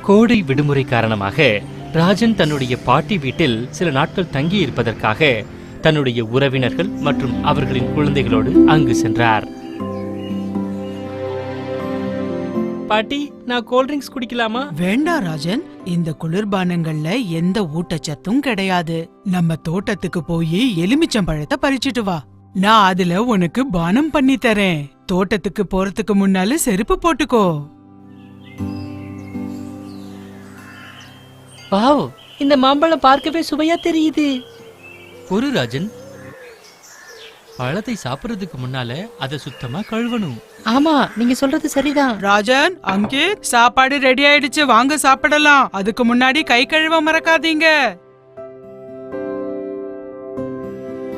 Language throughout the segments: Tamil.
கோடை விடுமுறை காரணமாக ராஜன் தன்னுடைய பாட்டி வீட்டில் சில நாட்கள் தங்கி இருப்பதற்காக தன்னுடைய உறவினர்கள் மற்றும் அவர்களின் குழந்தைகளோடு அங்கு சென்றார். பாட்டி, நான் கோல்ட் ட்ரிங்க்ஸ் குடிக்கலாமா? வேண்டாம் ராஜன், இந்த குளிர்பானங்கள்ல எந்த ஊட்டச்சத்தும் கிடையாது. நம்ம தோட்டத்துக்கு போய் எலுமிச்சம்பழத்தை பறிச்சிட்டு வா, நான் அதுல உனக்கு பானம் பண்ணி தரேன். தோட்டத்துக்கு போறதுக்கு முன்னால செருப்பு போட்டுக்கோ. வாவ், இந்த மாம்பழம் பார்க்கவே சுவையா தெரியுது. ஒரு ராஜன், பழத்தை சாப்பிடுறதுக்கு முன்னால அதை சுத்தமா கழுவணும். ஆமா, நீங்க சொல்றது சரிதான். ராஜன், அங்கே சாப்பாடு ரெடி ஆயிடுச்சு, வாங்க சாப்பிடலாம். அதுக்கு முன்னாடி கை கழுவ மறக்காதீங்க.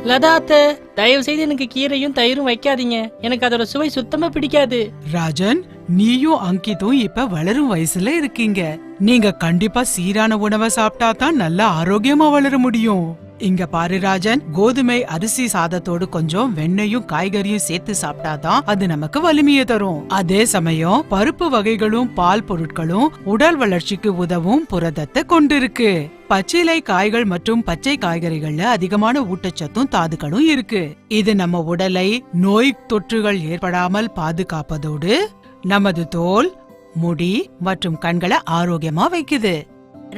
லதா அத்தை, தயவு செய்து எனக்கு கீரையும் தயிரும் வைக்காதீங்க. எனக்கு அதோட சுவை சுத்தமா பிடிக்காது. ராஜன், நீயும் அங்கித்தும் இப்ப வளரும் வயசுல இருக்கீங்க. நீங்க கண்டிப்பா சீரான உணவை சாப்பிட்டா தான் நல்லா ஆரோக்கியமா வளர முடியும். இங்க பாரு ராஜன், கோதுமை அரிசி சாதத்தோடு கொஞ்சம் வெண்ணையும் காய்கறியும் சேர்த்து சாப்பிட்டாதான் அது நமக்கு வலிமையை தரும். அதே சமயம் பருப்பு வகைகளும் பால் பொருட்களும் உடல் வளர்ச்சிக்கு உதவும் புரதத்தை கொண்டிருக்கு. பச்சிலை காய்கள் மற்றும் பச்சை காய்கறிகள்ல அதிகமான ஊட்டச்சத்தும் தாதுக்களும் இருக்கு. இது நம்ம உடலை நோய் தொற்றுகள் ஏற்படாமல் பாதுகாப்பதோடு நமது தோல், முடி மற்றும் கண்களை ஆரோக்கியமா வைக்குது.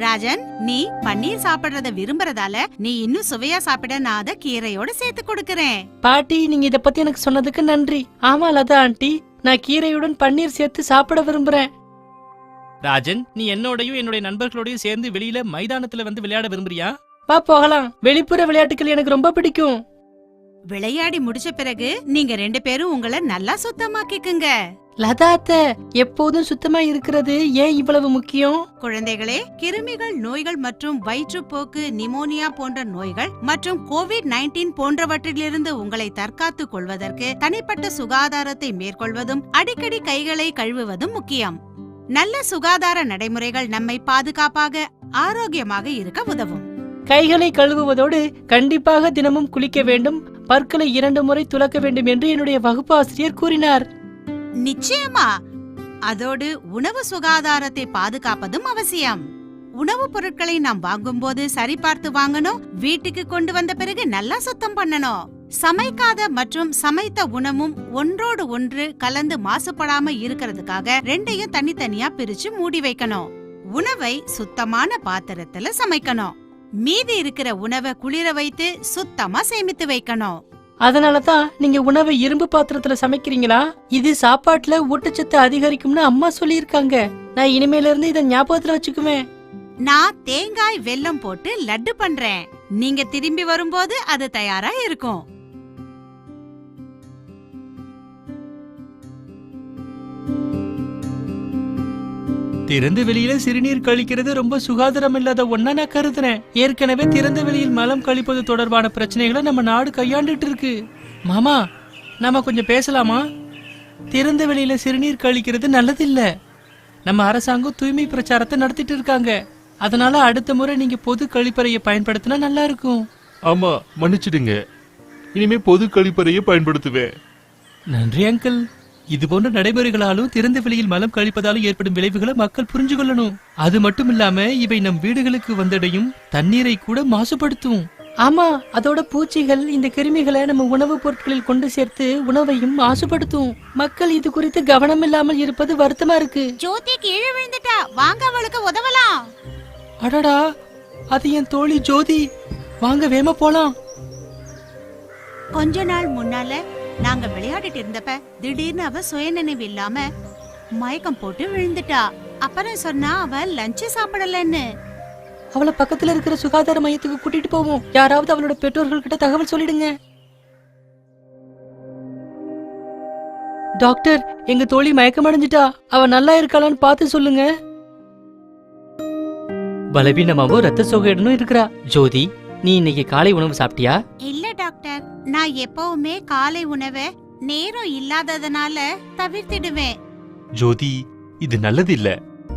ராஜன், நீ பன்னீர் சாப்பிடுறத விரும்புறதால நீ இன்னும் சுவையா சாப்பிட நான் அத கீரையோட சேர்த்து கொடுக்கறேன். பாட்டி, நீங்க இத பத்தி எனக்கு சொன்னதுக்கு நன்றி. ஆமா லதா ஆண்டி, நான் கீரையுடன் பன்னீர் சேர்த்து சாப்பிட விரும்புறேன். ராஜன், நீ என்னோடையும் என்னுடைய நண்பர்களோடையும் சேர்ந்து வெளியில மைதானத்துல வந்து விளையாட விரும்புறியா? வா போகலாம். வெளிப்புற விளையாட்டுகள் எனக்கு ரொம்ப பிடிக்கும். விளையாடி முடிச்ச பிறகு நீங்க 2 பேரும் உங்களை நல்லா சுத்தமாக்கிக்குங்க. லதா அத்தை, எப்போதும் சுத்தமா இருக்கிறது ஏன் இவ்வளவு முக்கியம்? குழந்தைகளே, கிருமிகள், நோய்கள் மற்றும் வயிற்றுப்போக்கு, நிமோனியா போன்ற நோய்கள் மற்றும் COVID-19 போன்றவற்றிலிருந்து உங்களை தற்காத்துக் கொள்வதற்கு தனிப்பட்ட சுகாதாரத்தை மேற்கொள்வதும் அடிக்கடி கைகளை கழுவுவதும் முக்கியம். நல்ல சுகாதார நடைமுறைகள் நம்மை பாதுகாப்பாக ஆரோக்கியமாக இருக்க உதவும். கைகளை கழுவுவதோடு கண்டிப்பாக தினமும் குளிக்க வேண்டும், பற்களை 2 முறை துலக்க வேண்டும் என்று என்னுடைய வகுப்பு ஆசிரியர் கூறினார். நிச்சயமா. அதோடு உணவு சுகாதாரத்தை பாதுகாப்பதும் அவசியம். உணவுப் பொருட்களை நாம் வாங்கும்போது சரிபார்த்து வாங்கணும். வீட்டுக்கு கொண்டு வந்த பிறகு நல்லா சுத்தம் பண்ணணும். சமைக்காத மற்றும் சமைத்த உணவும் ஒன்றோடு ஒன்று கலந்து மாசுபடாம இருக்கிறதுக்காக 2யும் தனித்தனியா பிரிச்சு மூடி வைக்கணும். உணவை சுத்தமான பாத்திரத்துல சமைக்கணும். மீதி இருக்கிற உணவை குளிர வைத்து சுத்தமா சேமித்து வைக்கணும். அதனாலதான் நீங்க உணவை இரும்பு பாத்திரத்துல சமைக்கிறீங்களா? இது சாப்பாட்டுல ஊட்டச்சத்து அதிகரிக்கும்னு அம்மா சொல்லியிருக்காங்க. நான் இனிமேல இருந்து இதை ஞாபகத்துல வச்சுக்குவேன். நான் தேங்காய் வெல்லம் போட்டு லட்டு பண்றேன். நீங்க திரும்பி வரும்போது அது தயாரா இருக்கும். திறந்த வெளியில சிறுநீர் கழிக்கிறது ரொம்ப சுகாதாரம் இல்லாத ஒன்னா நான் கருதுறேன். ஏற்கனவே திறந்த வெளியில் மலம் கழிப்பது தொடர்பான பிரச்சனைகளை நம்ம நாடு கையாண்டுட்டு இருக்கு. மாமா, நாம கொஞ்சம் பேசலாமா? திறந்த வெளியில சிறுநீர் கழிக்கிறது நல்லதில்ல. நம்ம அரசாங்கம் தூய்மை பிரச்சாரத்தை நடத்திட்டு இருக்காங்க. அதனால அடுத்த முறை நீங்க பொது கழிப்பறையை பயன்படுத்தினா நல்லா இருக்கும். ஆமா, மன்னிச்சிடுங்க. இனிமே பொது கழிப்பறையை பயன்படுத்துவேன். நன்றி அங்கிள். இது போன்ற நடைமுறைகளாலும் திறந்த வெளியில் மலம் கழிப்பதாலும் ஏற்படும் விளைவுகளை மக்கள் புரிஞ்சு கொள்ளணும். அது மட்டும் இல்லாம இவை நம் வீடுகளுக்கு வந்தடையும் தண்ணீரை கூட மாசுபடுத்தும். ஆமா, அதோட பூச்சிகள் இந்த கிருமிகளை நம்ம உணவுப் பொருட்களில் கொண்டு சேர்த்து உணவையும் மாசுபடுத்தும். மக்கள் இது குறித்து கவனம் இல்லாமல் இருப்பது வருத்தமா இருக்கு. ஜோதி கீழே விழுந்துட்டா, வாங்க அவளுக்கு உதவலாம். அடடா, அது என் தோழி ஜோதி. வாங்க வேமா போலாம். கொஞ்ச நாள் முன்னால நாங்க விளையாடிட்டு இருந்தப்ப திடீர்னு அவ சுயநினைவு இல்லாம மயக்கம் போட்டு விழுந்துட்டா. அப்புறம் சொன்னா அவ லஞ்ச் சாப்பிடலன்னு. அவளை பக்கத்துல இருக்கிற சுகாதார மையத்துக்கு கூட்டிட்டு போவோம். யாராவது அவளோட பெற்றோர்கள் கிட்ட தகவல் சொல்லிடுங்க. டாக்டர், எங்க தோழி மயக்கம் அடைஞ்சிட்டா. அவ நல்லா இருக்காளான்னு பார்த்து சொல்லுங்க. பலவீனமாவோ ரத்த சோகையுடனும் இருக்கிறா. ஜோதி, நீ இன்னைக்கு காலை உணவு சாப்பிட்டியா? இல்ல டாக்டர், நான் எப்பவுமே காலை உணவை நேரம் இல்லாததனால தவிர்த்திடுவேன். ஜோதி, இது நல்லது இல்ல.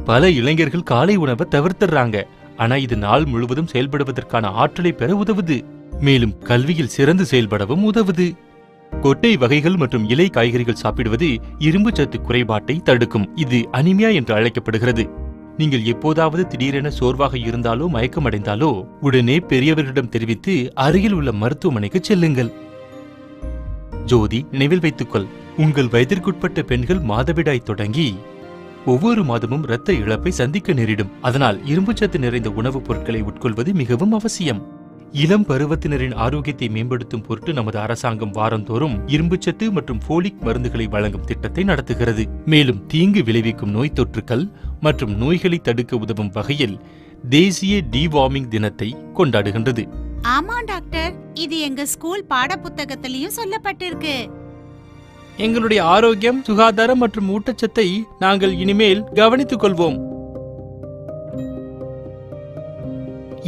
பல இளைஞர்கள் காலை உணவை தவிர்த்துறாங்க. ஆனா இது நாள் முழுவதும் செயல்படுவதற்கான ஆற்றலை பெற உதவுது. மேலும் கல்வியில் சிறந்து செயல்படவும் உதவுது. கொட்டை வகைகள் மற்றும் இலை காய்கறிகள் சாப்பிடுவது இரும்பு சத்து குறைபாட்டை தடுக்கும். இது அனிமியா என்று அழைக்கப்படுகிறது. நீங்கள் எப்போதாவது திடீரென சோர்வாக இருந்தாலோ மயக்கமடைந்தாலோ உடனே பெரியவர்களிடம் தெரிவித்து அருகில் உள்ள மருத்துவமனைக்கு செல்லுங்கள். ஜோதி, நினைவில் வைத்துக்கொள், உங்கள் வயதிற்குட்பட்ட பெண்கள் மாதவிடாய் தொடங்கி ஒவ்வொரு மாதமும் இரத்த இழப்பை சந்திக்க நேரிடும். அதனால் இரும்புச்சத்து நிறைந்த உணவுப் பொருட்களை உட்கொள்வது மிகவும் அவசியம். இளம் பருவத்தினரின் ஆரோக்கியத்தை மேம்படுத்தும் பொருட்டு நமது அரசாங்கம் வாரந்தோறும் இரும்புச்சத்து மற்றும் போலிக் மருந்துகளை வழங்கும் திட்டத்தை நடத்துகிறது. மேலும் தீங்கு விளைவிக்கும் நோய் தொற்றுக்கள் மற்றும் நோய்களை தடுக்க உதவும் வகையில் தேசிய டிவார்மிங் தினத்தை கொண்டாடுகின்றது. ஆமா டாக்டர், இது எங்க ஸ்கூல் பாட புத்தகத்திலயும் சொல்லப்பட்டிருக்கு. எங்களுடைய ஆரோக்கியம், சுகாதாரம் மற்றும் ஊட்டச்சத்தை நாங்கள் இனிமேல் கவனித்துக் கொள்வோம்.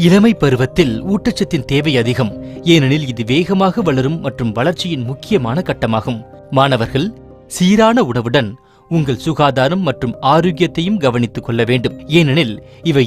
இளமை பருவத்தில் ஊட்டச்சத்தின் தேவை அதிகம், ஏனெனில் இது வேகமாக வளரும் மற்றும் வளர்ச்சியின் முக்கியமான கட்டமாகும். மாணவர்கள், சீரான உணவுடன் உங்கள் சுகாதாரம் மற்றும் ஆரோக்கியத்தையும் கவனித்துக் கொள்ள வேண்டும், ஏனெனில் இவை